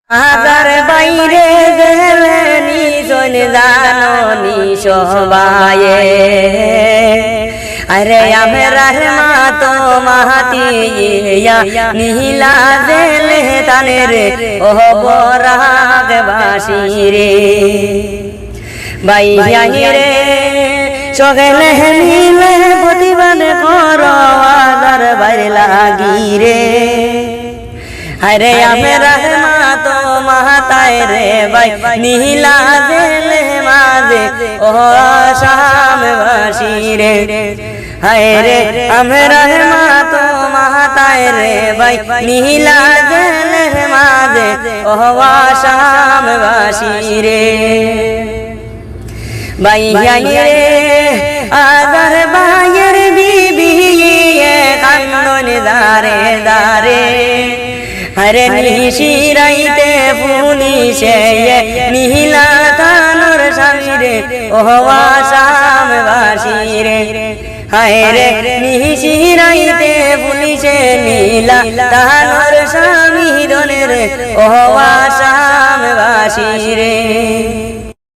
Agar বাইরে গেলে নিজন জাননি সবায়ে আরে আমরা মা তো মাহাতিয়া নীলা জেলে তানে রে ও বরাগ বাসি রে বাইয়া রে সগলে মিলে প্রতিবাদ করো আগার বাইরে লাগি রে আরে আমরা মা তো মাতায় রে ভাই নীলা জেলে মাঝে ও শাম বাসি রে হায় রে আমরা মা তো মাতায় রে ভাই নীলা জেলে মাঝে ও শাম বাসি রে ভাইয়া রে আগার ভাইয়ের বিবি কান্দন দারে দারে হরে নিশিরাইতে পুলিশে নীলা তানোর স্বামী রে ও শাম বাসি রে হায় রে নিশিরাইতে পুলিশে নীলা তানোর স্বামী রে ও শাম বাসি রে।